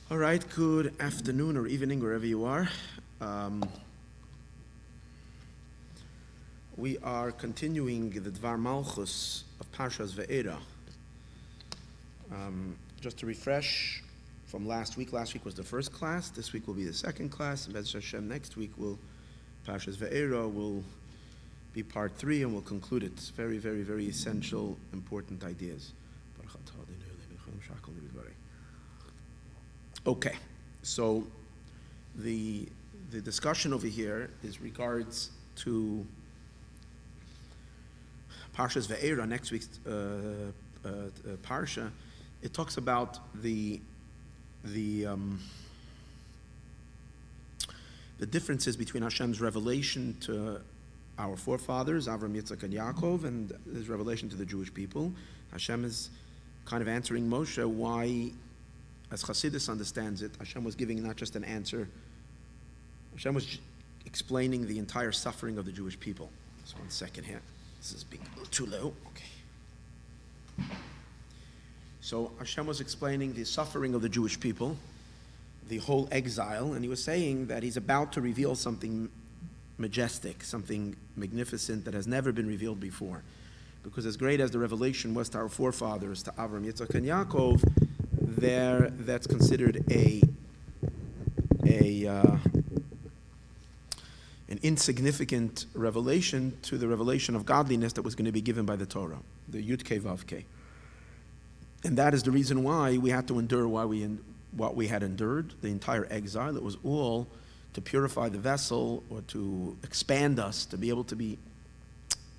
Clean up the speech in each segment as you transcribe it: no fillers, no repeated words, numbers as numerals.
All right, good afternoon or evening, wherever you are. We are continuing the Dvar Malchus of Parshas Ve'era. Just to refresh from last week was the first class. This week will be the second class. And Belz Hashem next week Parshas Ve'era will be part 3, and we'll conclude it. It's very, very, very essential, important ideas. Okay, so the discussion over here is regards to Parshas Ve'era, next week's Parsha. It talks about the differences between Hashem's revelation to our forefathers, Avram, Yitzchak, and Yaakov, and his revelation to the Jewish people. Hashem is kind of answering Moshe why, as Chassidus understands it, Hashem was giving not just an answer, Hashem was explaining the entire suffering of the Jewish people. Just 1 second here. This is being a little too low. Okay. So Hashem was explaining the suffering of the Jewish people, the whole exile, and he was saying that he's about to reveal something majestic, something magnificent that has never been revealed before. Because as great as the revelation was to our forefathers, to Avram, Yitzchak, and Yaakov, that's considered an insignificant revelation to the revelation of godliness that was going to be given by the Torah, the Yud-Kei Vav-Kei. And that is the reason why we had to endure what we had endured, the entire exile. It was all to purify the vessel, or to expand us, to be able to be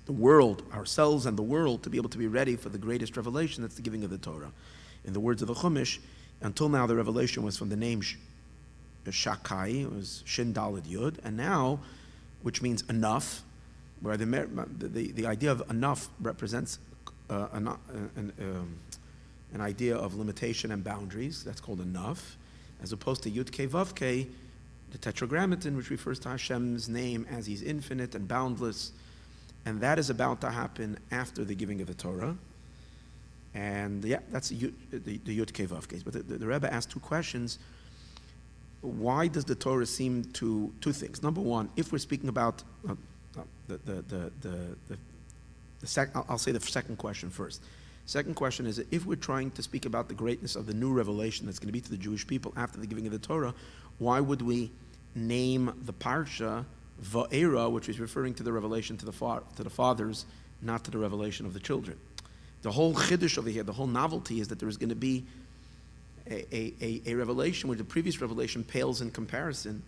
the world, ourselves and the world, to be able to be ready for the greatest revelation, that's the giving of the Torah. In the words of the Chumash, until now the revelation was from the name Shakai, it was Shin Daled Yud, and now, which means enough, where the idea of enough represents an idea of limitation and boundaries. That's called enough, as opposed to Yud Kei Vav Kei, the Tetragrammaton, which refers to Hashem's name as He's infinite and boundless, and that is about to happen after the giving of the Torah. And yeah, that's the Yud Kei Vav Kei. But the Rebbe asked 2 questions. Why does the Torah seem to, 2 things? Number one, if we're speaking about I'll say the second question first. Second question is that if we're trying to speak about the greatness of the new revelation that's going to be to the Jewish people after the giving of the Torah, why would we name the Parsha Va'era, which is referring to the revelation to the fathers, not to the revelation of the children? The whole chiddush over here, the whole novelty is that there is going to be a revelation where the previous revelation pales in comparison.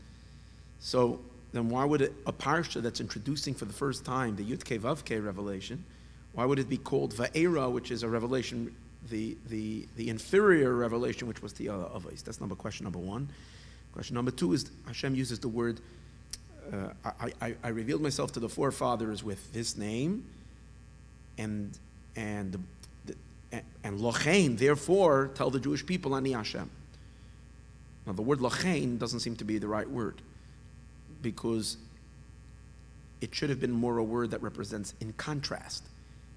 So then why would a parsha that's introducing for the first time the Yud Kei Vav Kei revelation, why would it be called Va'era, which is a revelation, the inferior revelation, which was the Avos? That's question number 1. Question number 2 is Hashem uses the word, I revealed myself to the forefathers with this name, and Lochein, therefore, tell the Jewish people, Ani Hashem. Now, the word Lochein doesn't seem to be the right word, because it should have been more a word that represents in contrast.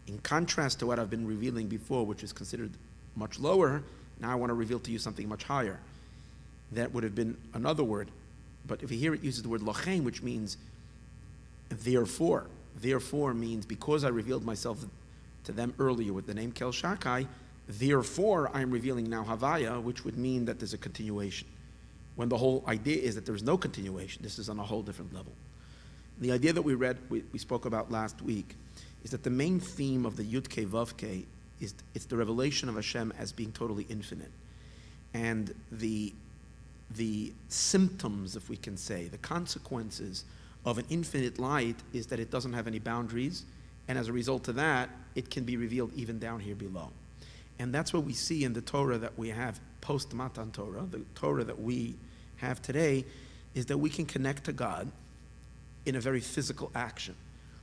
In contrast to what I've been revealing before, which is considered much lower, now I want to reveal to you something much higher. That would have been another word. But if you hear it uses the word Lochein, which means therefore. Therefore means because I revealed myself to them earlier with the name Kel Shakai, therefore I am revealing now Havaya, which would mean that there's a continuation. When the whole idea is that there's no continuation, this is on a whole different level. The idea that we spoke about last week, is that the main theme of the Yud Kei Vav Kei is it's the revelation of Hashem as being totally infinite. And the symptoms, if we can say, the consequences of an infinite light is that it doesn't have any boundaries, and as a result of that, it can be revealed even down here below. And that's what we see in the Torah that we have post-Matan Torah, the Torah that we have today, is that we can connect to God in a very physical action.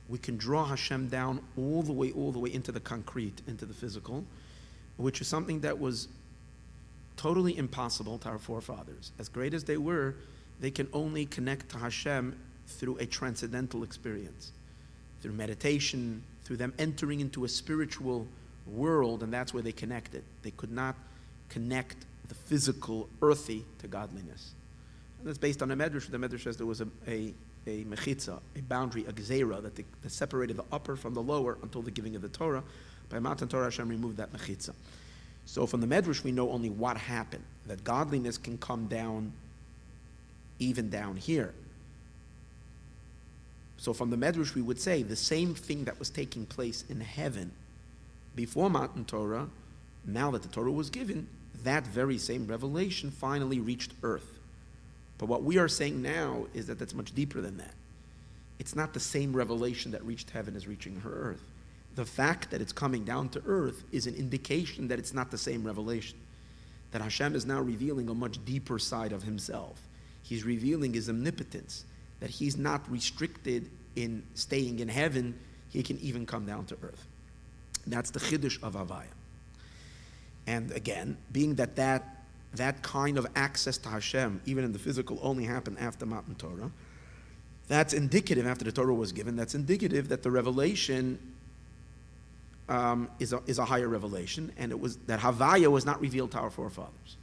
We can draw Hashem down all the way into the concrete, into the physical, which is something that was totally impossible to our forefathers. As great as they were, they can only connect to Hashem through a transcendental experience, through meditation, through them entering into a spiritual world, and that's where they connected. They could not connect the physical, earthy, to godliness. And that's based on a medrash. The medrash says there was a mechitza, a boundary, a gzeira, that separated the upper from the lower until the giving of the Torah. By Matan Torah, Hashem removed that mechitza. So from the medrash, we know only what happened, that godliness can come down, even down here. So from the medrash, we would say the same thing that was taking place in heaven before Matan Torah, now that the Torah was given, that very same revelation finally reached earth. But what we are saying now is that that's much deeper than that. It's not the same revelation that reached heaven as reaching her earth. The fact that it's coming down to earth is an indication that it's not the same revelation. That Hashem is now revealing a much deeper side of himself. He's revealing his omnipotence, that he's not restricted in staying in heaven, he can even come down to earth. That's the chiddush of Havaya. And again, being that kind of access to Hashem, even in the physical, only happened after Matan Torah, that's indicative, after the Torah was given, that's indicative that the revelation is a higher revelation, and it was that Havaya was not revealed to our forefathers.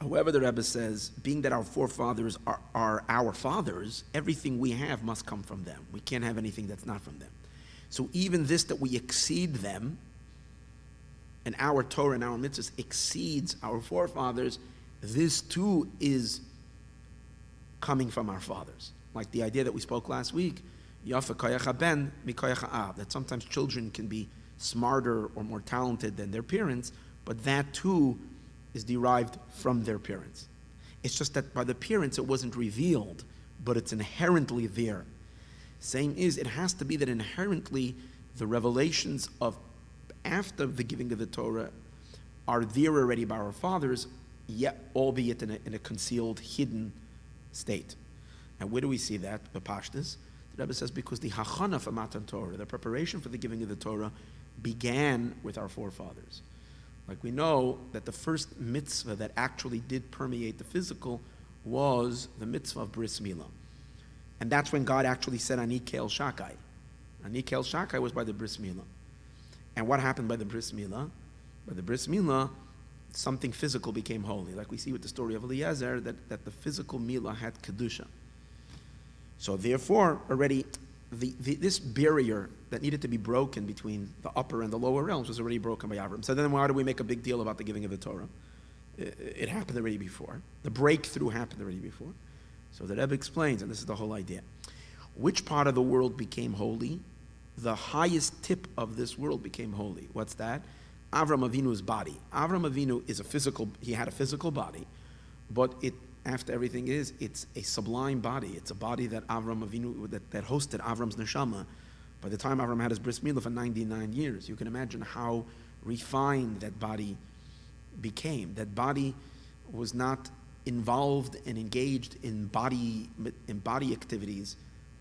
However, the Rebbe says, being that our forefathers are our fathers, everything we have must come from them. We can't have anything that's not from them. So even this, that we exceed them, and our Torah and our mitzvahs exceeds our forefathers, this too is coming from our fathers. Like the idea that we spoke last week, Yafa koyach ben mikoyach ha'av, that sometimes children can be smarter or more talented than their parents, but that too is derived from their parents. It's just that by the parents it wasn't revealed, but it's inherently there. Same is, it has to be that inherently the revelations of after the giving of the Torah are there already by our fathers, yet albeit in a concealed, hidden state. And where do we see that? B'pashtus. The Rebbe says because the hachana for Matan Torah, the preparation for the giving of the Torah, began with our forefathers. Like we know that the first mitzvah that actually did permeate the physical was the mitzvah of bris milah. And that's when God actually said, Ani kel shakai. Ani kel shakai was by the bris milah. And what happened by the bris milah? By the bris milah, something physical became holy. Like we see with the story of Eliezer, that the physical milah had kedusha. So therefore, already, this barrier that needed to be broken between the upper and the lower realms was already broken by Avram. So then why do we make a big deal about the giving of the Torah? It happened already before. The breakthrough happened already before. So the Rebbe explains, and this is the whole idea. Which part of the world became holy? The highest tip of this world became holy. What's that? Avram Avinu's body. Avram Avinu is he had a physical body, but after everything it's a sublime body. It's a body that Avram Avinu, that hosted Avram's neshama. By the time Avram had his bris milah for 99 years, you can imagine how refined that body became. That body was not involved and engaged in body activities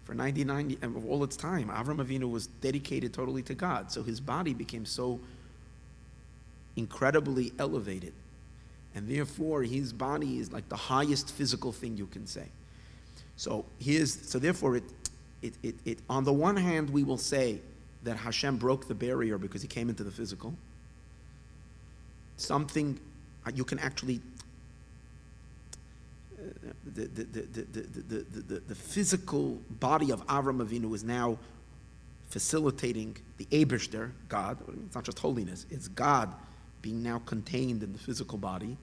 for 99 years of all its time. Avram Avinu was dedicated totally to God, so his body became so incredibly elevated, and therefore his body is like the highest physical thing you can say. So therefore it on the one hand we will say that Hashem broke the barrier because he came into the physical. Something you can actually the physical body of Avram Avinu is now facilitating the Eibishter, God. It's not just holiness, it's God being now contained in the physical body.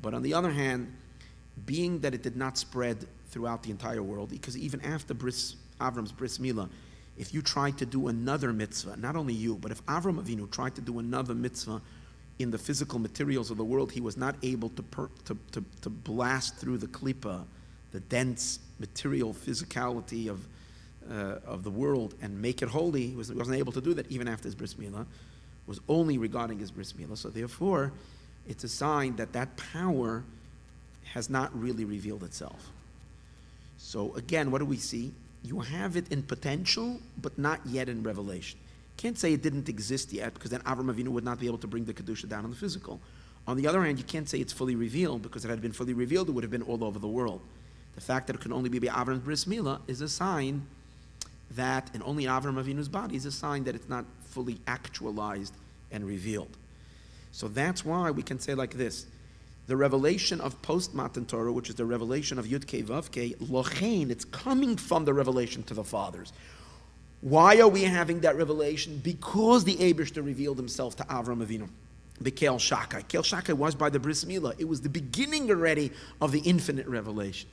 But on the other hand, being that it did not spread throughout the entire world, because even after Avram's bris milah, if you tried to do another mitzvah, not only you, but if Avram Avinu tried to do another mitzvah in the physical materials of the world, he was not able to blast through the klipa, the dense material physicality of the world, and make it holy. He wasn't able to do that even after his bris milah. It was only regarding his bris milah. So therefore, it's a sign that power has not really revealed itself. So again, what do we see? You have it in potential, but not yet in revelation. Can't say it didn't exist yet, because then Avram Avinu would not be able to bring the Kedusha down on the physical. On the other hand, you can't say it's fully revealed, because if it had been fully revealed, it would have been all over the world. The fact that it can only be by Avram's bris milah is a sign that, and only Avram Avinu's body is a sign that it's not fully actualized and revealed. So that's why we can say like this. The revelation of post-Matan Torah, which is the revelation of Yud Kei Vav Kei, Lochein, it's coming from the revelation to the fathers. Why are we having that revelation? Because the Eibishter revealed himself to Avram Avinu. The Kel Shakai. Kel Shakai was by the Bris Milah. It was the beginning already of the infinite revelation.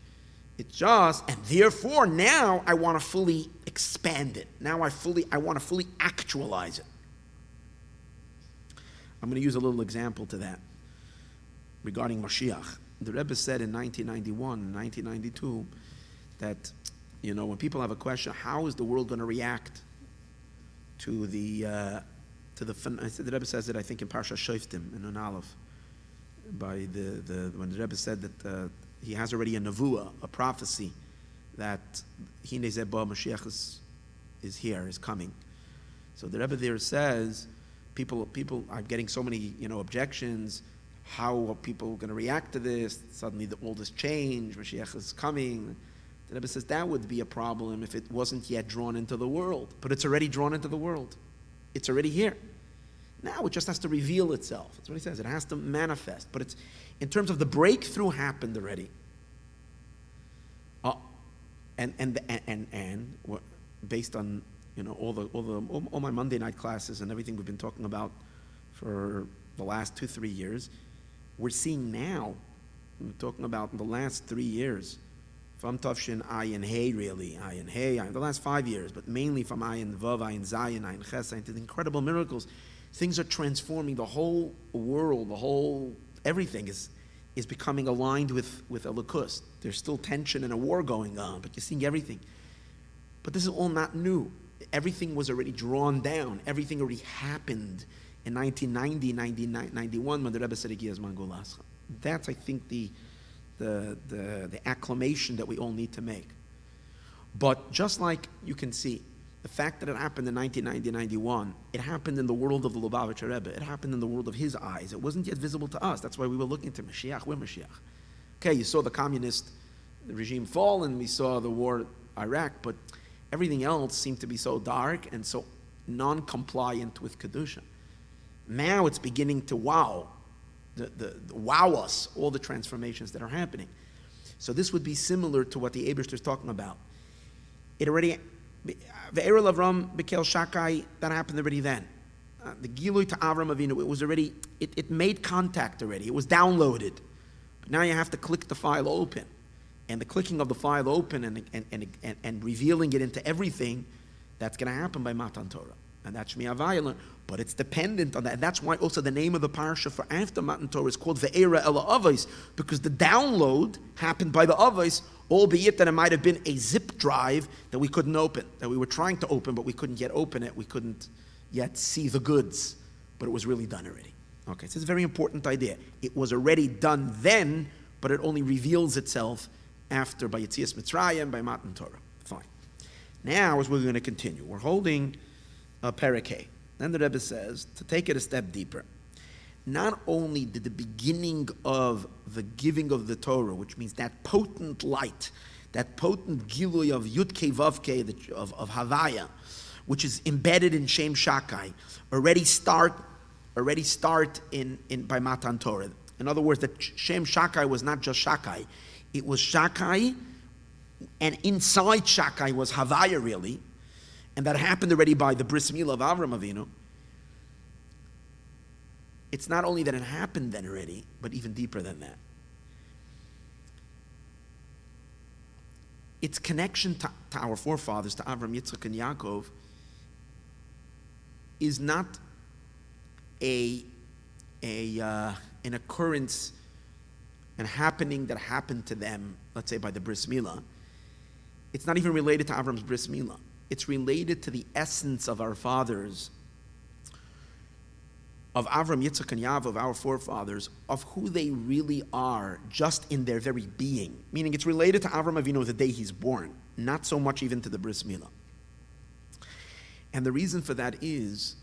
It's just, and therefore now I want to fully expand it. Now I want to fully actualize it. I'm going to use a little example to that regarding Mashiach. The Rebbe said in 1991 and 1992 that, when people have a question, how is the world going to react to the Rebbe says it, I think, in Parsha Shoftim, in Nun Aleph, by when the Rebbe said that he has already a nevuah, a prophecy, that Hine Zeba Mashiach is here, is coming. So the Rebbe there says, people are getting so many, objections. How are people going to react to this? Suddenly all this change, Mashiach is coming. The Rebbe says that would be a problem if it wasn't yet drawn into the world. But it's already drawn into the world. It's already here. Now it just has to reveal itself. That's what he says. It has to manifest. But it's in terms of the breakthrough happened already. And based on all my Monday night classes and everything we've been talking about for the last 2-3 years, we're seeing now. We're talking about in the last 3 years, from Tavshin Ayin Hey, really Ayin Hey, the last 5 years, but mainly from Ayin Vav, Ayin Zayin, Ayin Ches, Ayin, to the incredible miracles. Things are transforming. The whole world, everything is becoming aligned with Elokus. There's still tension and a war going on, but you're seeing everything. But this is all not new. Everything was already drawn down. Everything already happened in 1990, 99, 91, when the Rebbe said Egias Mangulascha. That's, I think, the acclamation that we all need to make. But just like you can see, the fact that it happened in 1990, 91, it happened in the world of the Lubavitcher Rebbe. It happened in the world of his eyes. It wasn't yet visible to us. That's why we were looking to Mashiach. We're Mashiach. Okay, you saw the communist regime fall, and we saw the war in Iraq, but everything else seemed to be so dark and so non-compliant with Kedusha. Now it's beginning to wow us, all the transformations that are happening. So this would be similar to what the Eibishter is talking about. It already, the Eirel Avram Bekel Shakai, that happened already then. The Gilui to Avram Avinu, it was already, it made contact already. It was downloaded. But now you have to click the file open. And the clicking of the file open and revealing it into everything, that's going to happen by Matan Torah. And that's Shmi Havayah, but it's dependent on that. And that's why also the name of the parsha for after Matan Torah is called Ve'era Ela Avos, because the download happened by the Avos, albeit that it might have been a zip drive that we couldn't open, that we were trying to open, but we couldn't yet open it. We couldn't yet see the goods, but it was really done already. Okay, so it's a very important idea. It was already done then, but it only reveals itself after by Yetzias Mitzrayim, by Matan Torah. Fine. Now, as we're going to continue, we're holding Perek Hey. Then the Rebbe says, to take it a step deeper, not only did the beginning of the giving of the Torah, which means that potent light, that potent gilui of Yud Kei Vav Kei, of Havaya, which is embedded in Shem Shakai, already start in by Matan Torah. In other words, that Shem Shakai was not just Shakai, it was Shakai, and inside Shakai was Havaya really, and that happened already by the Bris Milah of Avram Avinu. It's not only that it happened then already, but even deeper than that. Its connection to our forefathers, to Avram, Yitzchak, and Yaakov, is not an occurrence and happening that happened to them, let's say by the Bris Milah. It's not even related to Avram's Bris Milah. It's related to the essence of our fathers, of Avram, Yitzchak, and Yaakov, of our forefathers, of who they really are, just in their very being. Meaning it's related to Avram Avinu the day he's born, not so much even to the Bris Milah. And the reason for that is,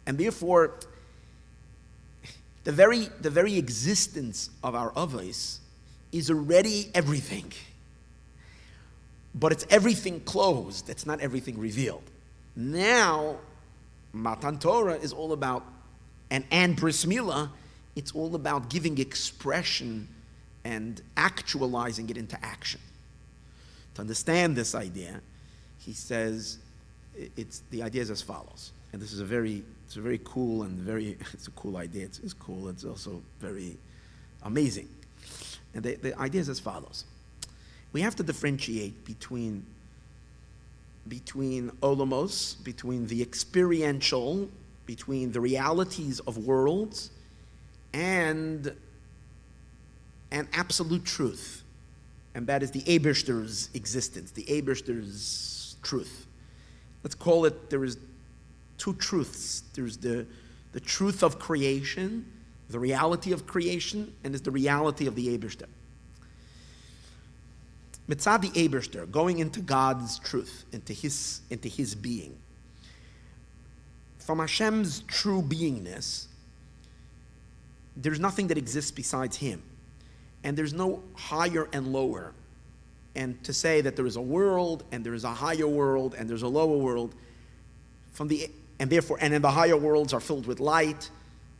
and therefore, the very existence of our avos is already everything. But it's everything closed. It's not everything revealed. Now, Matan Torah is all about and bris milah, it's all about giving expression and actualizing it into action. To understand this idea, he says, the idea is as follows, and this is a very cool and it's a cool idea. It's cool. It's also very amazing. And the idea is as follows: we have to differentiate between olamos, between the experiential, between the realities of worlds, and absolute truth, and that is the Eibishter's existence, the Eibishter's truth. Let's call it, there is two truths. There's the truth of creation, the reality of creation, and there's the reality of the Eibishter. Mitzad the Eibishter, going into God's truth, into his being. From Hashem's true beingness, there's nothing that exists besides him. And there's no higher and lower. And to say that there is a world, and there is a higher world, and there's a lower world, and in the higher worlds are filled with light,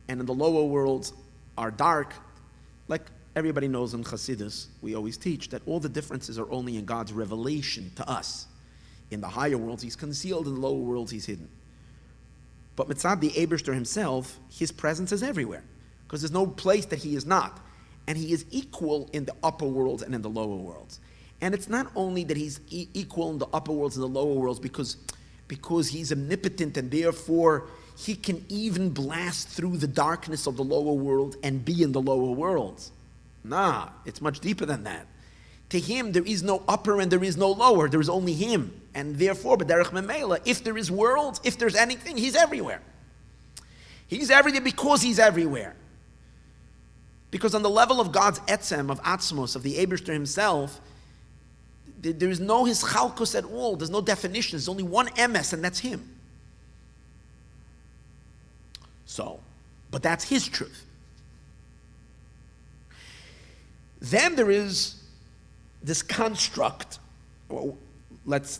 and in the lower worlds are dark. Like everybody knows in Chassidus, we always teach that all the differences are only in God's revelation to us. In the higher worlds, he's concealed, in the lower worlds, he's hidden. But Mitzad the Eibishter himself, his presence is everywhere, because there's no place that he is not. And he is equal in the upper worlds and in the lower worlds. And it's not only that he's equal in the upper worlds and the lower worlds because he's omnipotent and therefore he can even blast through the darkness of the lower world and be in the lower worlds. Nah, it's much deeper than that. To him, there is no upper and there is no lower. There is only him. And therefore, b'derech memela, if there is worlds, if there's anything, he's everywhere. He's everywhere because he's everywhere. Because on the level of God's etzem, of atzmos, of the Eibishter himself, there is no his chalkos at all. There's no definition. There's only one emes, and that's him. So, but that's his truth. Then there is this construct. Well, let's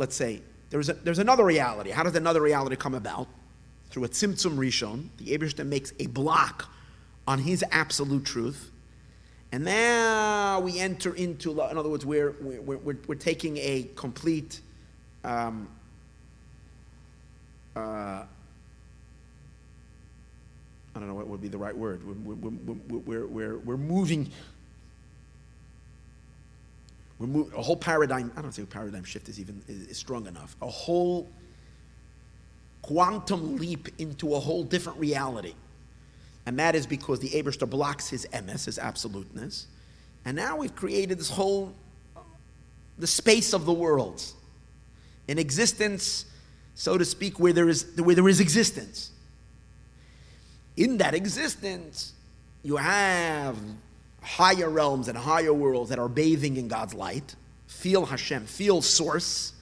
say there's another reality. How does another reality come about? Through a tzimtzum rishon, the Eibishter makes a block on his absolute truth, and now we enter into, in other words, we're taking a complete I don't know what would be the right word. We're moving. A whole paradigm. I don't think paradigm shift is strong enough. A whole quantum leap into a whole different reality. And that is because the Eibishter blocks his emes, his absoluteness. And now we've created this whole, the space of the worlds. An existence, so to speak, where there is existence. In that existence, you have higher realms and higher worlds that are bathing in God's light, feel Hashem, feel source.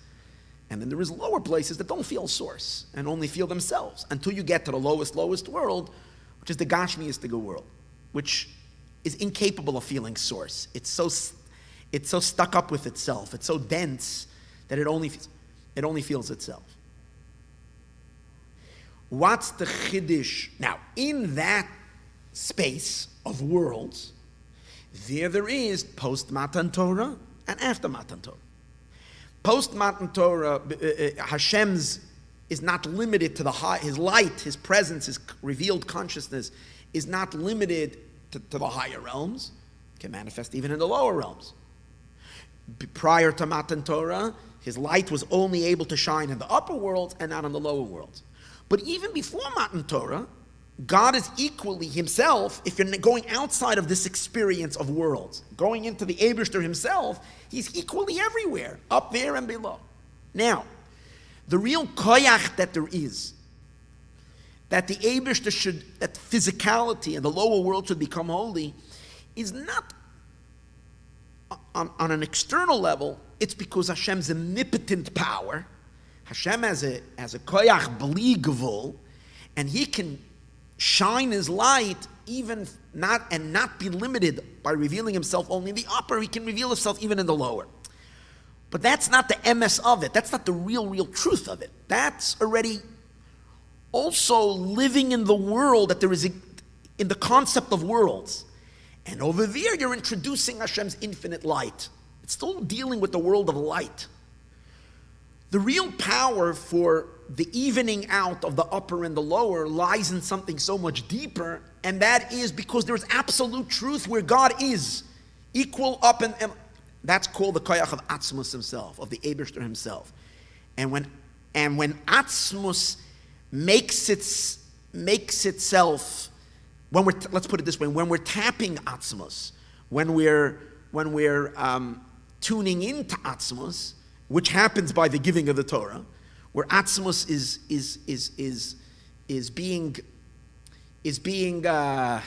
And then there is lower places that don't feel source and only feel themselves until you get to the lowest world, which is the Gashmiistic world, which is incapable of feeling source. It's so stuck up with itself. It's so dense that it only feels itself. What's the chiddush? Now, in that space of worlds, there is post-Matan Torah and after Matan Torah. Post-Matan Torah, Hashem's is not limited to his light, his presence, his revealed consciousness is not limited to the higher realms. It can manifest even in the lower realms. Prior to Matan Torah, his light was only able to shine in the upper worlds and not in the lower worlds. But even before Matan Torah, God is equally himself, if you're going outside of this experience of worlds, going into the Eibishter himself, he's equally everywhere, up there and below. Now, the real koyach that there is, that the Eibishter that physicality and the lower world should become holy, is not on an external level. It's because Hashem's omnipotent power, Hashem has a koyach bli gevul, and he can shine his light even not be limited by revealing himself only in the upper. He can reveal himself even in the lower. But that's not the emes of it. That's not the real truth of it. That's already also living in the world, that there is in the concept of worlds. And over there, you're introducing Hashem's infinite light. It's still dealing with the world of light. The real power for the evening out of the upper and the lower lies in something so much deeper, and that is because there's absolute truth where God is, equal up and that's called the koyach of Atzmus himself, of the Eibishter himself. And when Atzmus makes itself, let's put it this way, when we're tapping Atzmus, when we're tuning into Atzmus, which happens by the giving of the Torah, where Atzmus is being I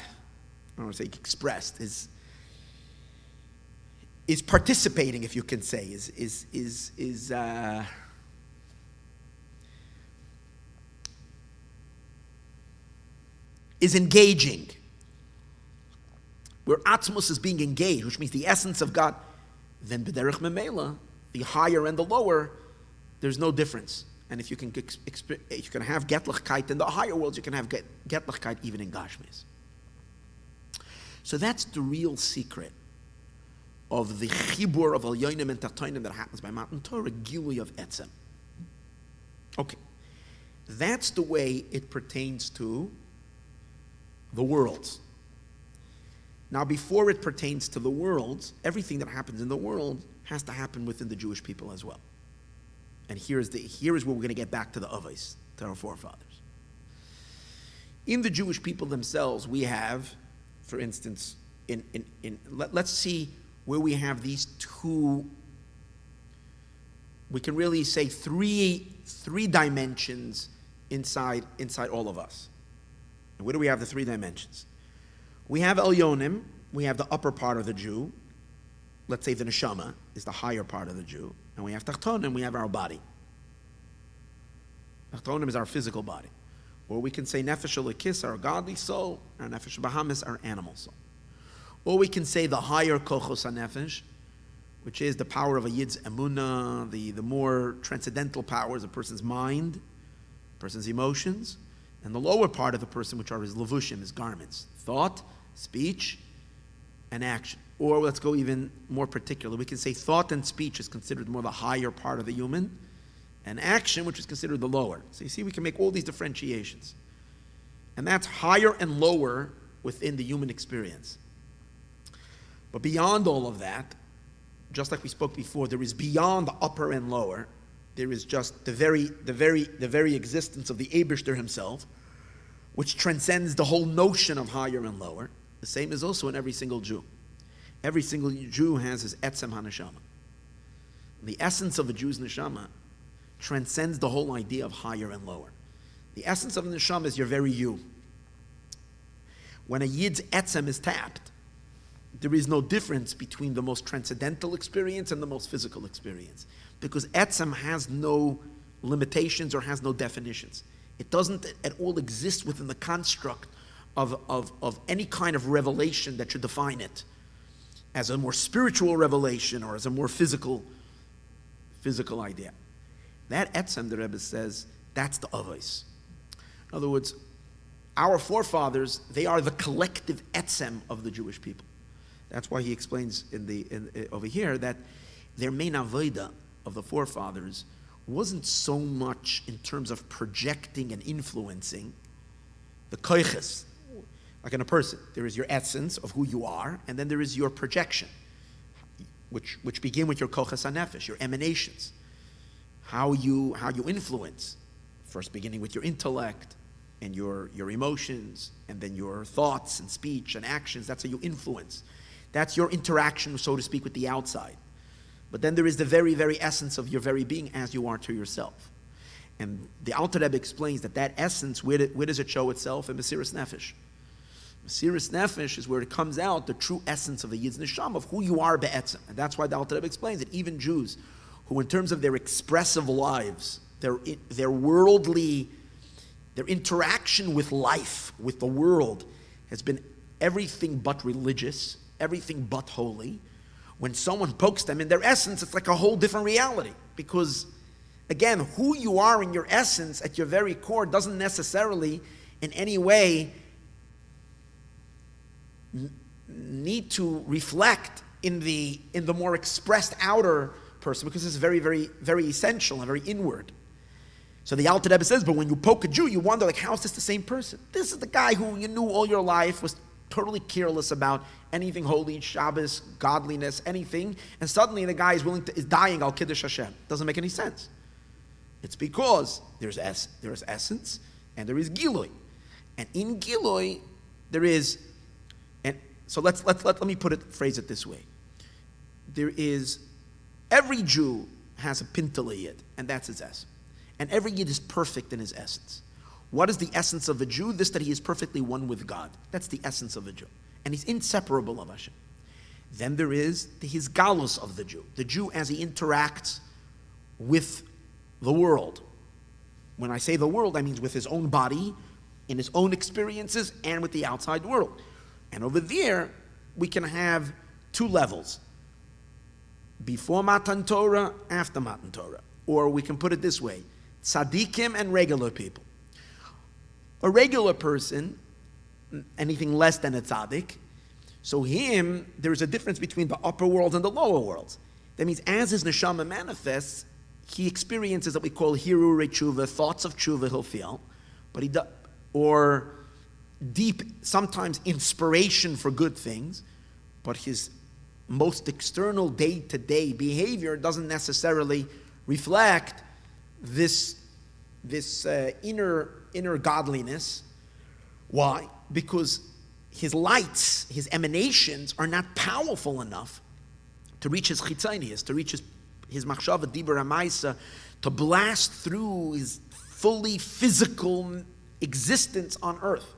don't want to say expressed, is participating, if you can say, is engaging. Where Atzmus is being engaged, which means the essence of God, then b'derech memela, the higher and the lower, there's no difference. And if you can have Getlichkeit in the higher worlds, you can have Getlichkeit even in Gashmis. So that's the real secret of the chibur of Elyonim and Tachtonim that happens by Matan Torah, Gilui of Etzem. Okay, that's the way it pertains to the worlds. Now, before it pertains to the worlds, everything that happens in the world has to happen within the Jewish people as well. And here is where we're going to get back to the Avos, to our forefathers. In the Jewish people themselves, we have, for instance, let's see where we have these two. We can really say three dimensions inside all of us. And where do we have the three dimensions? We have Elyonim, we have the upper part of the Jew. Let's say the neshama is the higher part of the Jew. And we have Tachtonim, we have our body. Tachtonim is our physical body. Or we can say Nefesh Elokis, our godly soul, and Nefesh Bahamis, our animal soul. Or we can say the higher Kochos HaNefesh, which is the power of a Yid's emunah, the more transcendental powers, a person's mind, a person's emotions, and the lower part of the person, which are his levushim, his garments, thought, speech, and action. Or let's go even more particular. We can say thought and speech is considered more the higher part of the human, and action, which is considered the lower. So you see, we can make all these differentiations. And that's higher and lower within the human experience. But beyond all of that, just like we spoke before, there is beyond the upper and lower, there is just the very existence of the Eibishter himself, which transcends the whole notion of higher and lower. The same is also in every single Jew. Every single Jew has his etzem haneshama. The essence of a Jew's neshama transcends the whole idea of higher and lower. The essence of the neshama is your very you. When a Yid's etzem is tapped, there is no difference between the most transcendental experience and the most physical experience, because etzem has no limitations or has no definitions. It doesn't at all exist within the construct of any kind of revelation that should define it as a more spiritual revelation or as a more physical idea. That etzem, the Rebbe says, that's the avos. In other words, our forefathers, they are the collective etzem of the Jewish people. That's why he explains over here that their main avodah of the forefathers wasn't so much in terms of projecting and influencing the koiches. Like in a person, there is your essence of who you are, and then there is your projection, which begin with your koches hanefesh, your emanations, how you influence, first beginning with your intellect and your emotions, and then your thoughts and speech and actions. That's how you influence. That's your interaction, so to speak, with the outside. But then there is the very, very essence of your very being as you are to yourself. And the Alter Rebbe explains that essence, where does it show itself? In Mesiras Nefesh. Mesiras Nefesh is where it comes out, the true essence of the Yid's Neshama, of who you are be'etzem. And that's why the Alter Rebbe explains that even Jews, who in terms of their expressive lives, their worldly, their interaction with life, with the world, has been everything but religious, everything but holy. When someone pokes them in their essence, it's like a whole different reality, because Again, who you are in your essence, at your very core, doesn't necessarily in any way need to reflect in the more expressed outer person, because it's very, very, very essential and very inward. So the Alter Rebbe says, but when you poke a Jew, you wonder, like, how is this the same person? This is the guy who you knew all your life, was totally careless about anything holy, Shabbos, godliness, anything, and suddenly the guy is dying al Kiddush Hashem. Doesn't make any sense. It's because there's essence and there is Giloi. And in Giloi, there is, and so let me phrase it this way. There is, every Jew has a pintele yid, and that's his essence. And every yid is perfect in his essence. What is the essence of a Jew? This, that he is perfectly one with God. That's the essence of a Jew. And he's inseparable of Hashem. Then there is the hisgalus of the Jew as he interacts with the world. When I say the world, I mean with his own body, in his own experiences, and with the outside world. And over there, we can have two levels. Before Matan Torah, after Matan Torah. Or we can put it this way, tzaddikim and regular people. A regular person, anything less than a tzaddik, so him, there's a difference between the upper worlds and the lower worlds. That means as his neshama manifests, he experiences that we call hirurei tshuva, thoughts of tshuva he'll feel, but or deep, sometimes inspiration for good things, but his most external day-to-day behavior doesn't necessarily reflect this inner godliness. Why? Because his lights, his emanations are not powerful enough to reach his chitzonius, to reach his machshava, dibur, hamaisa, to blast through his fully physical existence on earth.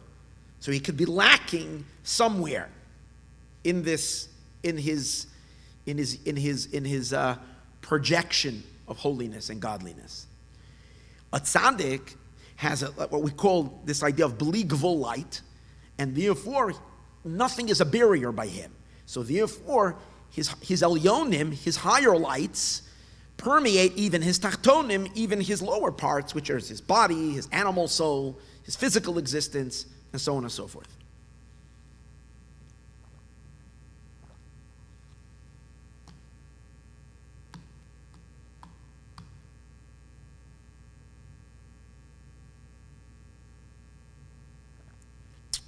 So he could be lacking somewhere in his projection of holiness and godliness. A tzaddik has what we call this idea of bli gvul light, and therefore nothing is a barrier by him. So therefore his elyonim, his higher lights, permeate even his tachtonim, even his lower parts, which are his body, his animal soul, his physical existence, and so on and so forth.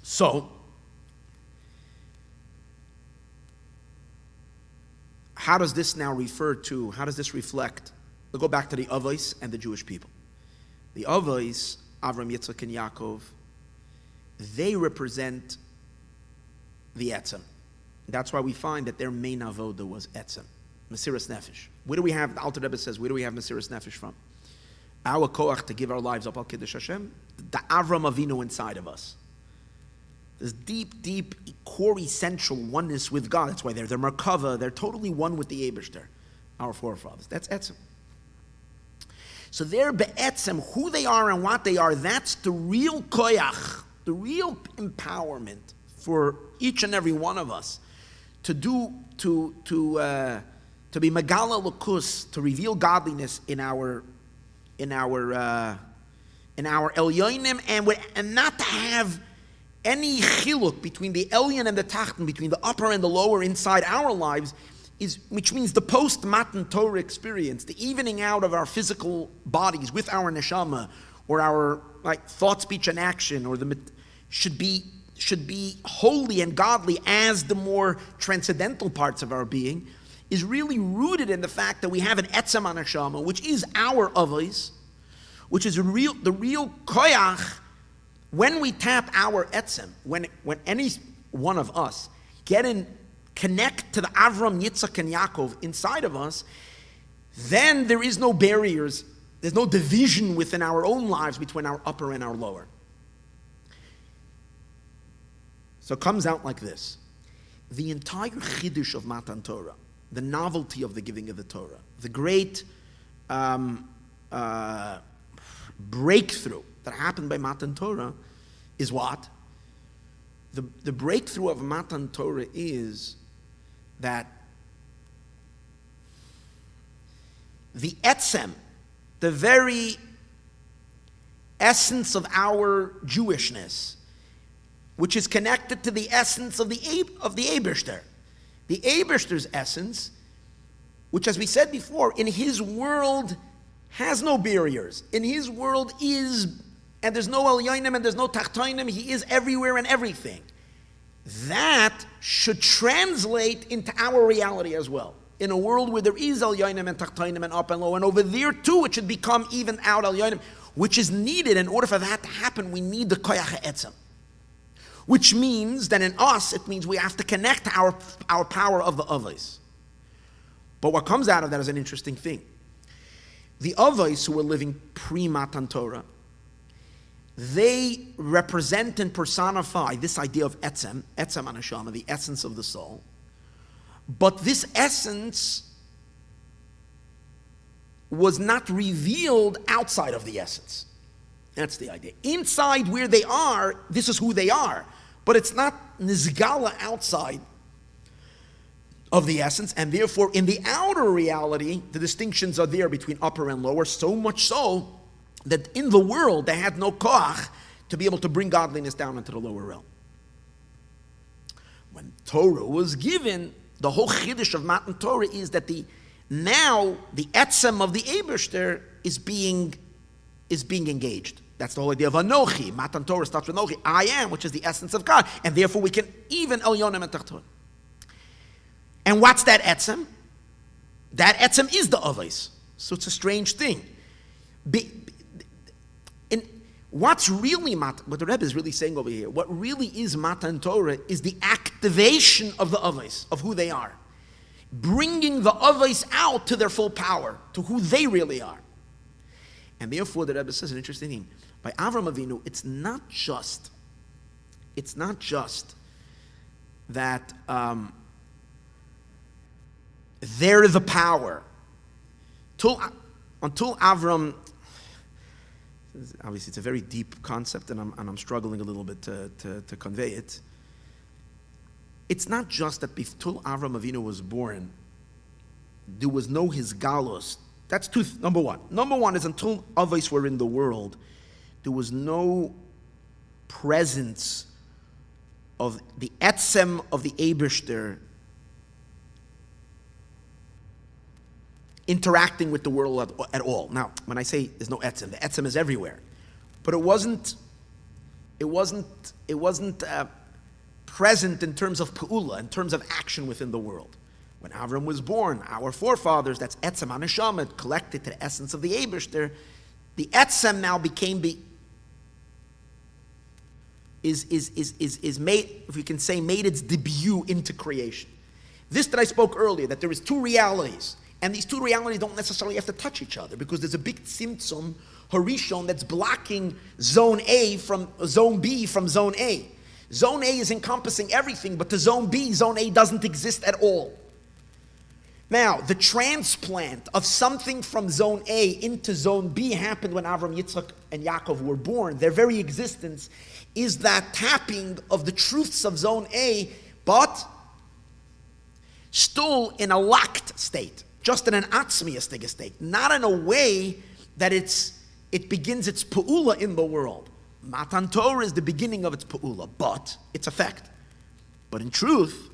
So, how does this now how does this reflect? We'll go back to the Avos and the Jewish people. The Avos, Avram, Yitzchak, and Yaakov, they represent the Etzem. That's why we find that their main avoda was Etzem, Mesiras Nefesh. Where do we have, the Alter Rebbe says, where do we have Mesiras Nefesh from? Our koach to give our lives up al Kiddush Hashem, the Avram Avinu inside of us. This deep, deep, core essential oneness with God. That's why they're Merkava. They're totally one with the Eibishter, our forefathers. That's Etzem. So they're Be'etzem, who they are and what they are, that's the real koyach, the real empowerment for each and every one of us to be Megala Lukus, to reveal godliness in our Elyonim, and not to have any chiluk between the Elyon and the Tachten, between the upper and the lower inside our lives, which means the post-Matan Torah experience, the evening out of our physical bodies with our neshama, or our thought, speech, and action, or should be holy and godly as the more transcendental parts of our being, is really rooted in the fact that we have an etzem on neshama, which is our avos, which is the real koyach. When we tap our etzem, when any one of us connect to the Avram, Yitzchak, and Yaakov inside of us, then there is no barriers, there's no division within our own lives between our upper and our lower. So it comes out like this. The entire Chiddush of Matan Torah, the novelty of the giving of the Torah, the great breakthrough that happened by Matan Torah is what? The breakthrough of Matan Torah is that the etzem the very essence of our Jewishness, which is connected to the essence of the Eibishter. The Eibishter's essence, which, as we said before, in his world has no barriers. In his world is, and there's no Elyonim and there's no Tachtonim, he is everywhere and everything. That should translate into our reality as well. In a world where there is Elyonim and Tachtonim and up and low, and over there too it should become even out Elyonim, which is needed. In order for that to happen, we need the Koyach HaEtzem. Which means that in us, it means we have to connect to our power of the Avos. But what comes out of that is an interesting thing. The Avos who were living pre-Matan Torah, they represent and personify this idea of Etzem Anashama, the essence of the soul. But this essence was not revealed outside of the essence. That's the idea. Inside where they are, this is who they are. But it's not nizgala outside of the essence, and therefore in the outer reality, the distinctions are there between upper and lower, so much so that in the world they had no koach to be able to bring godliness down into the lower realm. When Torah was given, the whole chiddush of Matan Torah is that now the etzem of the Eibishter is being engaged. That's the whole idea of Anochi. Matan Torah starts with Anochi. I am, which is the essence of God. And therefore we can even Elyonim and Tachton. And what's that etzem? That etzem is the Avos. So it's a strange thing. What's really what the Rebbe is really saying over here, what really is Matan Torah is the activation of the Avos, of who they are. Bringing the Avos out to their full power, to who they really are. And therefore the Rebbe says an interesting thing. By Avram Avinu, it's not just that they're the power. Until Avram, obviously it's a very deep concept, and I'm struggling a little bit to convey it. It's not just that until Avram Avinu was born, there was no his galos. That's number one. Number one is until Avos were in the world, there was no presence of the etzem of the Eibishter interacting with the world at all. Now, when I say there's no etzem, the etzem is everywhere, but it wasn't present in terms of pe'ula, in terms of action within the world. When Avram was born, our forefathers, that's etzem anashama, collected to the essence of the Eibishter. The etzem now became is made, if we can say, made its debut into creation. This that I spoke earlier, that there is two realities, and these two realities don't necessarily have to touch each other, because there's a big tzimtzum, harishon, that's blocking zone A from zone B from zone A. Zone A is encompassing everything, but to zone B, zone A doesn't exist at all. Now, the transplant of something from zone A into zone B happened when Avram, Yitzchak, and Yaakov were born. Their very existence is that tapping of the truths of zone A, but still in a locked state, just in an atzmiyastig state, not in a way that it begins its pe'ula in the world. Matan Torah is the beginning of its pe'ula, but its effect. But in truth,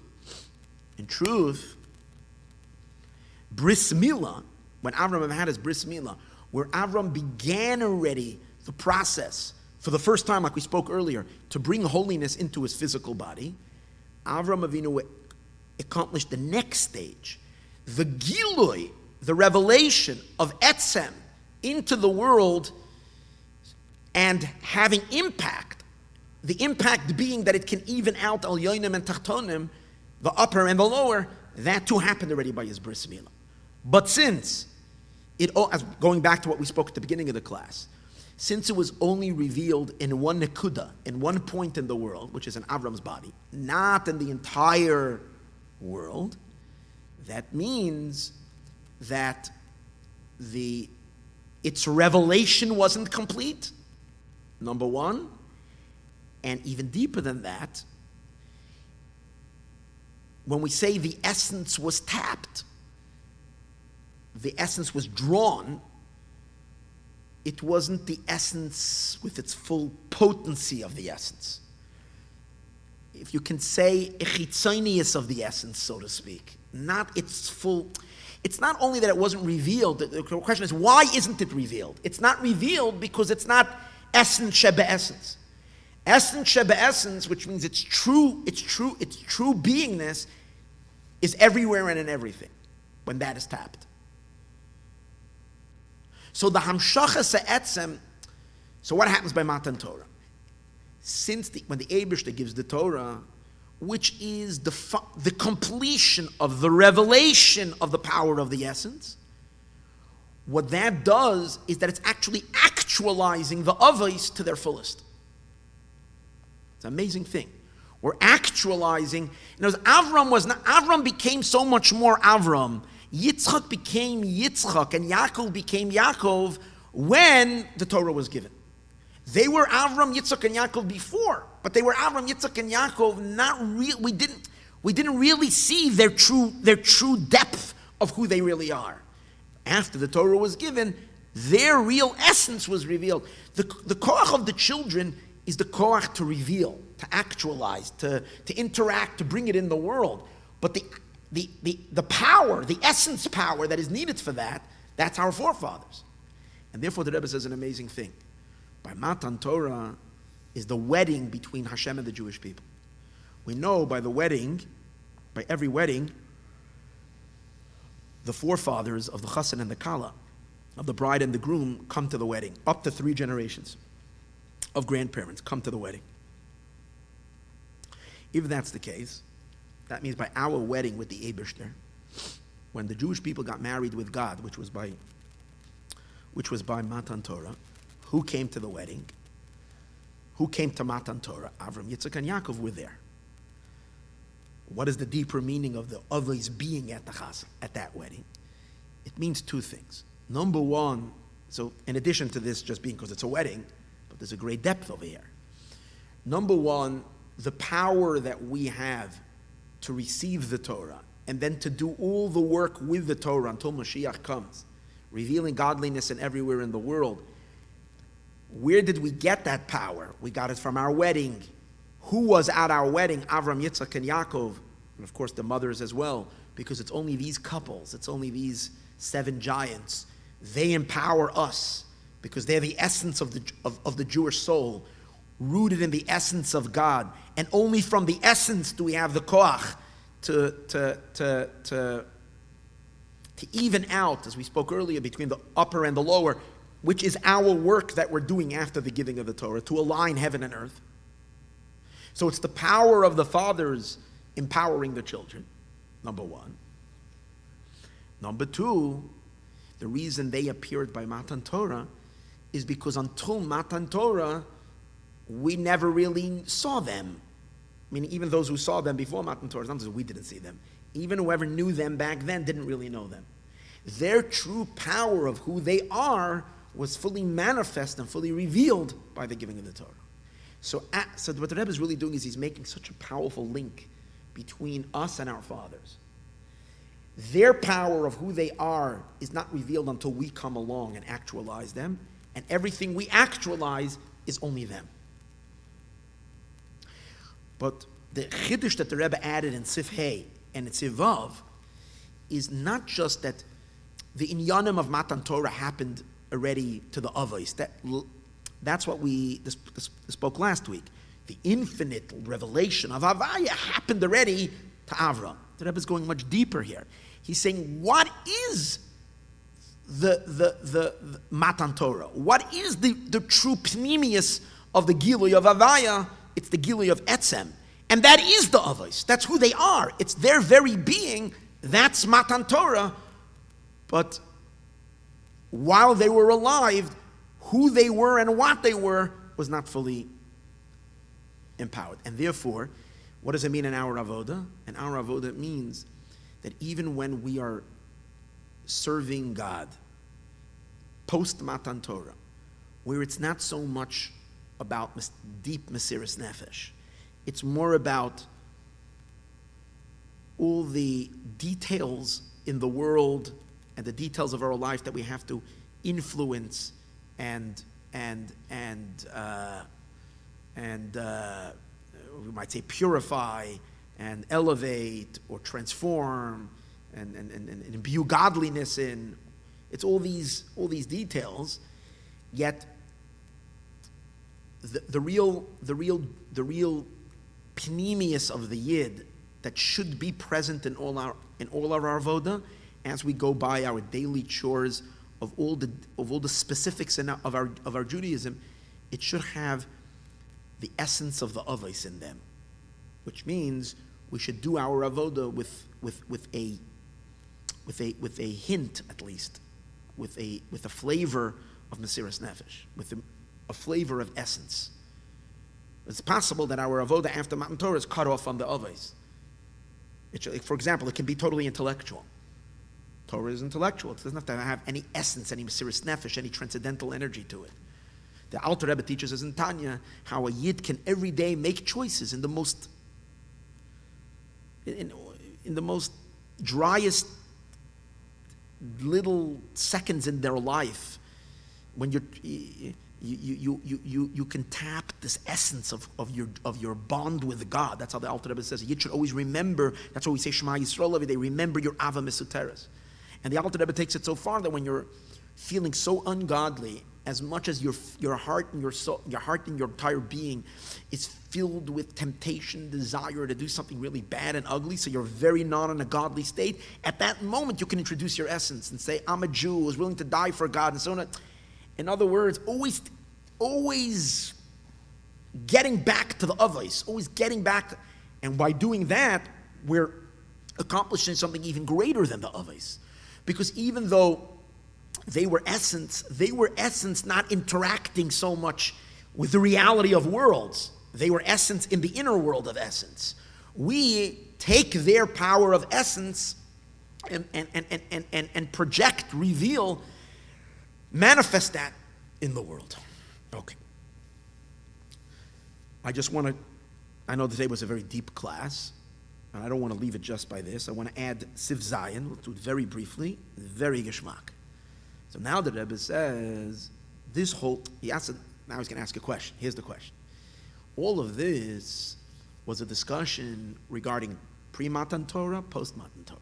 Bris Milah, when Avram had his Bris Milah, where Avram began already the process, for the first time, like we spoke earlier, to bring holiness into his physical body, Avram Avinu accomplished the next stage, the Gilui, the revelation of Etzem into the world and having impact, the impact being that it can even out Al Yoinim and Tachtonim, the upper and the lower, that too happened already by his Bris Milah. But since going back to what we spoke at the beginning of the class, since it was only revealed in one nekuda, in one point in the world, which is in Avram's body, not in the entire world, that means that its revelation wasn't complete, number one, and even deeper than that, when we say the essence was tapped, the essence was drawn, it wasn't the essence with its full potency of the essence. If you can say, a chitzonius of the essence, so to speak, not its full. It's not only that it wasn't revealed, the question is, why isn't it revealed? It's not revealed because it's not essence shebe essence. Essence shebe essence, which means its true beingness, is everywhere and in everything, when that is tapped. So the hamshacha se'etzem, so what happens by Matan Torah? When the Eibishter gives the Torah, which is the completion of the revelation of the power of the essence, what that does is that it's actually actualizing the avos to their fullest. It's an amazing thing. We're actualizing. Avram became so much more Avram. Yitzchak became Yitzchak, and Yaakov became Yaakov when the Torah was given. They were Avram, Yitzchak, and Yaakov before, but they were Avram, Yitzchak, and Yaakov. We didn't really see their true depth of who they really are. After the Torah was given, their real essence was revealed. The koach of the children is the koach to reveal, to actualize, to interact, to bring it in the world. But the power, the essence power that is needed for that, that's our forefathers. And therefore the Rebbe says an amazing thing. By Matan Torah is the wedding between Hashem and the Jewish people. We know by every wedding, the forefathers of the chassan and the kala, of the bride and the groom, come to the wedding. Up to 3 generations of grandparents come to the wedding. If that's the case, that means by our wedding with the Eibishter, when the Jewish people got married with God, which was by Matan Torah, who came to the wedding? Who came to Matan Torah? Avram, Yitzchak, and Yaakov were there. What is the deeper meaning of the others being at that wedding? It means 2 things. Number one, so in addition to this just being because it's a wedding, but there's a great depth over here. Number one, the power that we have to receive the Torah and then to do all the work with the Torah until Mashiach comes, revealing godliness and everywhere in the world. Where did we get that power? We got it from our wedding. Who was at our wedding? Avram, Yitzchak, and Yaakov, and of course the mothers as well, because it's only these couples, it's only these 7 giants. They empower us because they're the essence of the Jewish soul, rooted in the essence of God, and only from the essence do we have the koach to even out, as we spoke earlier, between the upper and the lower, which is our work that we're doing after the giving of the Torah, to align heaven and earth. So it's the power of the fathers empowering the children, number one. Number two, the reason they appeared by Matan Torah is because until Matan Torah, we never really saw them. I mean, even those who saw them before Matan Torah, sometimes we didn't see them. Even whoever knew them back then didn't really know them. Their true power of who they are was fully manifest and fully revealed by the giving of the Torah. So what the Rebbe is really doing is he's making such a powerful link between us and our fathers. Their power of who they are is not revealed until we come along and actualize them, and everything we actualize is only them. But the chiddush that the Rebbe added in Sif Hey and in Sif Vav is not just that the inyanim of Matan Torah happened already to the avos. That's what we spoke last week. The infinite revelation of Havaya happened already to Avram. The Rebbe is going much deeper here. He's saying, what is the Matan Torah? What is the true pnimius of the Gilui of Havaya? It's the Gilui of Etzem. And that is the avos. That's who they are. It's their very being. That's Matan Torah. But while they were alive, who they were and what they were was not fully empowered. And therefore, what does it mean in our avoda? In our avoda, it means that even when we are serving God, post Matan Torah, where it's not so much about deep Mesiras Nefesh, it's more about all the details in the world and the details of our life that we have to influence and we might say purify and elevate or transform and imbue godliness in. It's all these details. Yet the real panemius of the Yid that should be present in all of our avoda as we go by our daily chores of all the specifics of our Judaism, it should have the essence of the avos in them, which means we should do our avoda with a hint, at least, with a flavor of Mesiras Nefesh, with a flavor of essence. It's possible that our avoda after Matan Torah is cut off on the avos. For example, it can be totally intellectual. Torah is intellectual. It doesn't have to have any essence, any Mesiras Nefesh, any transcendental energy to it. The Alter Rebbe teaches us in Tanya how a Yid can every day make choices in the most driest little seconds in their life, when you can tap this essence of your bond with God. That's how the Alter Rebbe says it. You should always remember. That's why we say Shema Yisroel every day. Remember your Ava Mesuteres. And the Alter Rebbe takes it so far that when you're feeling so ungodly, as much as your heart and your soul, your heart and your entire being is filled with temptation, desire to do something really bad and ugly, so you're very not in a godly state, at that moment you can introduce your essence and say, I'm a Jew who's willing to die for God, and so on. In other words, always getting back to the avos, always getting back. And by doing that, we're accomplishing something even greater than the avos. Because even though they were essence not interacting so much with the reality of worlds. They were essence in the inner world of essence. We take their power of essence and project, reveal, manifest that in the world. Okay. I know today was a very deep class, and I don't want to leave it just by this. I want to add Siv Zion. We'll do it very briefly, very geschmack. So now the Rebbe says, now he's going to ask a question. Here's the question. All of this was a discussion regarding pre-Matan Torah, post-Matan Torah.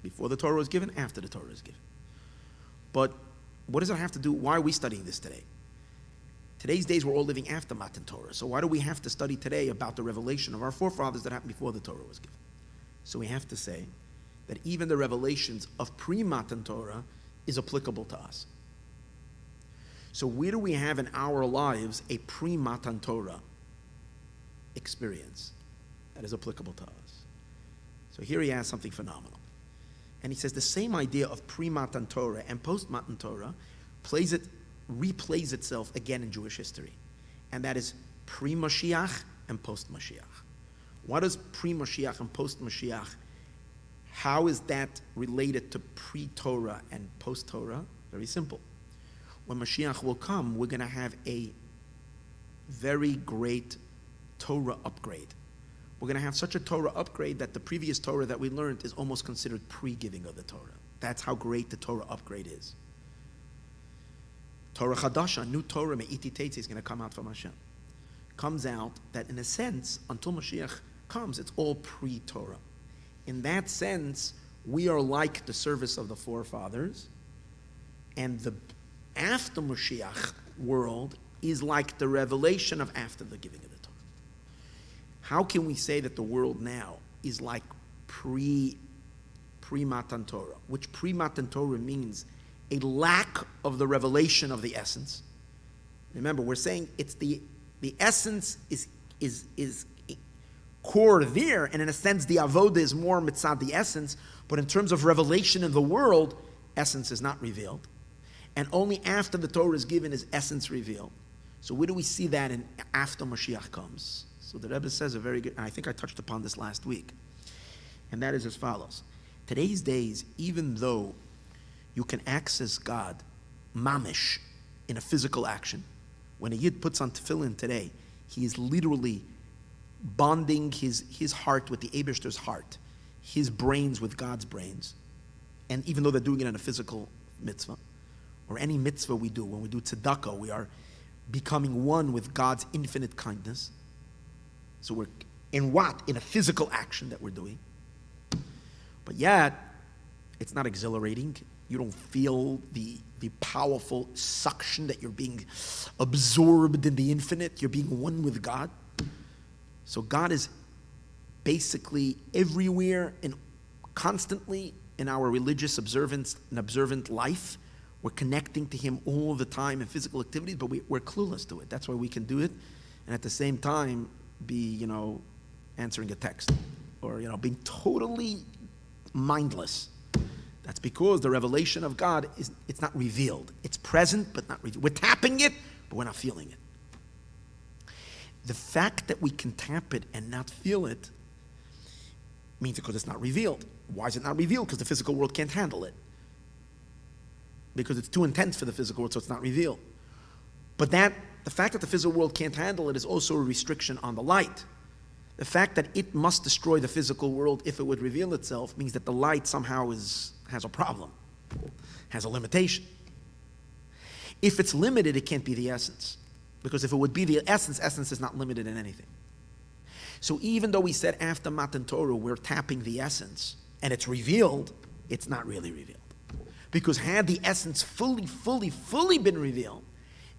Before the Torah was given, after the Torah was given. But what does it have to do? Why are we studying this today? Today's days we're all living after Matan Torah. So why do we have to study today about the revelation of our forefathers that happened before the Torah was given? So we have to say that even the revelations of pre-Matan Torah is applicable to us. So where do we have in our lives a pre-Matan Torah experience that is applicable to us? So here he has something phenomenal. And he says the same idea of pre-Matan Torah and post-Matan Torah replays itself again in Jewish history. And that is pre-Mashiach and post-Mashiach. What is pre-Mashiach and post-Mashiach? How is that related to pre-Torah and post-Torah? Very simple. When Mashiach will come, we're going to have a very great Torah upgrade. We're going to have such a Torah upgrade that the previous Torah that we learned is almost considered pre-giving of the Torah. That's how great the Torah upgrade is. Torah Chadasha, new Torah, Me'iti Teitzi, is going to come out from Hashem. Comes out that in a sense, until Mashiach comes, it's all pre-Torah. In that sense, we are like the service of the forefathers, and the after Mashiach world is like the revelation of after the giving of the Torah. How can we say that the world now is like pre-Matan Torah, which pre-Matan Torah means a lack of the revelation of the essence? Remember, we're saying it's the essence is core there, and in a sense the avoda is more mitzad the essence, but in terms of revelation in the world, essence is not revealed. And only after the Torah is given is essence revealed. So where do we see that in after Mashiach comes? So the Rebbe says a very good, and I think I touched upon this last week, and that is as follows. Today's days, even though you can access God, mamish, in a physical action, when a Yid puts on tefillin today, he is literally bonding his heart with the Eibishter's heart, his brains with God's brains, and even though they're doing it in a physical mitzvah, or any mitzvah we do, when we do tzedakah, we are becoming one with God's infinite kindness. So we're in what? In a physical action that we're doing. But yet, it's not exhilarating. You don't feel the powerful suction that you're being absorbed in the infinite. You're being one with God. So God is basically everywhere and constantly in our religious observance and observant life. We're connecting to Him all the time in physical activities, but we're clueless to it. That's why we can do it, and at the same time be, answering a text, or, being totally mindless. That's because the revelation of God it's not revealed. It's present, but not revealed. We're tapping it, but we're not feeling it. The fact that we can tap it and not feel it means because it's not revealed. Why is it not revealed? Because the physical world can't handle it. Because it's too intense for the physical world, so it's not revealed. But the fact that the physical world can't handle it is also a restriction on the light. The fact that it must destroy the physical world if it would reveal itself means that the light somehow has a problem, has a limitation. If it's limited, it can't be the essence. Because if it would be the essence is not limited in anything. So even though we said after Matan Torah we're tapping the essence and it's revealed, it's not really revealed. Because had the essence fully been revealed,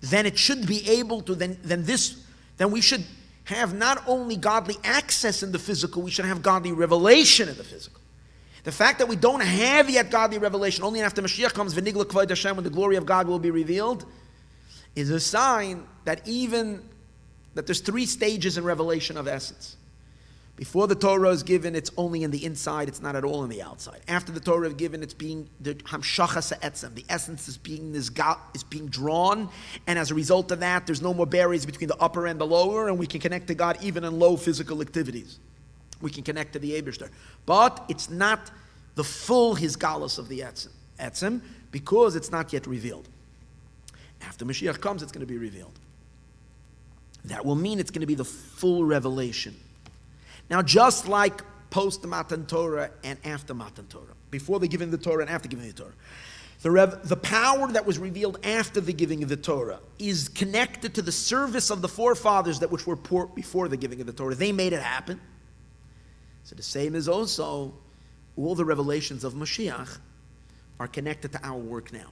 then it should be able to, then we should have not only godly access in the physical, we should have godly revelation in the physical. The fact that we don't have yet godly revelation, only after Mashiach comes, v'nigla k'vod Hashem, when the glory of God will be revealed, is a sign that that there's 3 stages in revelation of essence. Before the Torah is given, it's only in the inside, it's not at all in the outside. After the Torah is given, it's being the hamshachas ha'etzem. The essence is being drawn, and as a result of that, there's no more barriers between the upper and the lower, and we can connect to God even in low physical activities. We can connect to the Eibishter. But it's not the full hisgalus of the etzem, because it's not yet revealed. After Mashiach comes, it's going to be revealed. That will mean it's going to be the full revelation. Now, just like post Matan Torah and after Matan Torah, before the giving of the Torah and after giving the Torah, the power that was revealed after the giving of the Torah is connected to the service of the forefathers that which were before the giving of the Torah. They made it happen. So the same is also all the revelations of Mashiach are connected to our work now.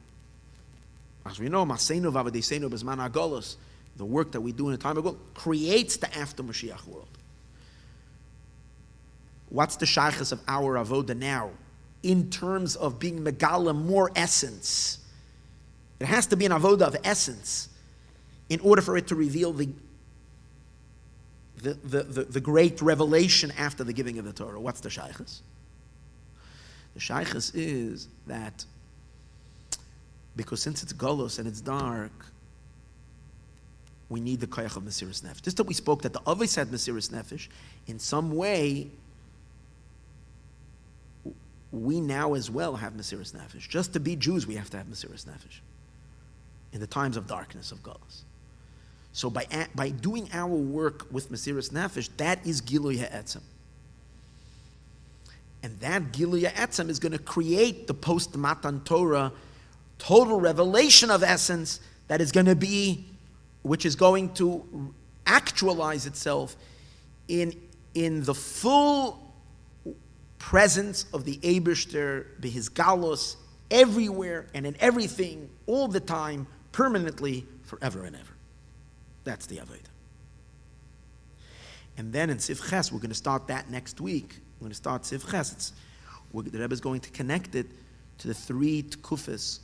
As we know, Maseinu v'Avodeseinu b'zman ha'Golus, the work that we do in the time of God, creates the after Mashiach world. What's the shaychus of our avoda now in terms of being megala more essence? It has to be an avoda of essence in order for it to reveal the great revelation after the giving of the Torah. What's the shaychus? The shaychus is that because since it's galus and it's dark, we need the koyach of Mesiras Nefesh. Just that we spoke that the Avos had Mesiras Nefesh, in some way we now as well have Mesiras Nefesh. Just to be Jews, we have to have Mesiras Nefesh in the times of darkness, of galus. So by doing our work with Mesiras Nefesh, that is Gilui Ha'etzem. And that Gilui Ha'etzem is going to create the post-Matan Torah total revelation of essence that is going to be, which is going to actualize itself in the full presence of the Eibishter, b'his galus, everywhere and in everything, all the time, permanently, forever and ever. That's the Avodah. And then in Sif Ches, we're going to start that next week. We're going to start Sif Ches. The Rebbe is going to connect it to the 3 tkufas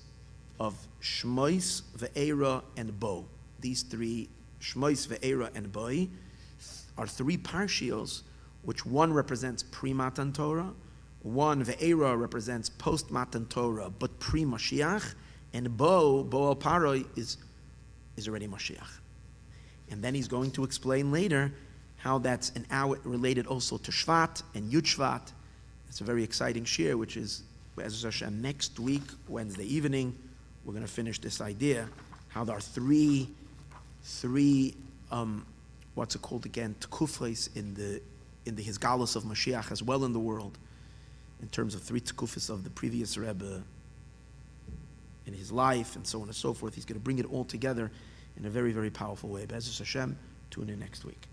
of Shmois, Ve'era, and Bo. These 3, Shmois, Ve'era, and Bo, are 3 parshios, which one represents pre-Matan Torah, one, Ve'era, represents post-Matan Torah, but pre-Mashiach, and Bo al Paroi, is already Mashiach. And then he's going to explain later how that's an hour related also to Shvat and Yud Shvat. It's a very exciting shir, which is, as Hashem, next week, Wednesday evening, we're going to finish this idea, how there are three what's it called again, Tkufos in the Hisgalus of Mashiach as well in the world, in terms of 3 Tkufos of the previous Rebbe, in his life, and so on and so forth. He's going to bring it all together in a very, very powerful way. Be'ezus Hashem, tune in next week.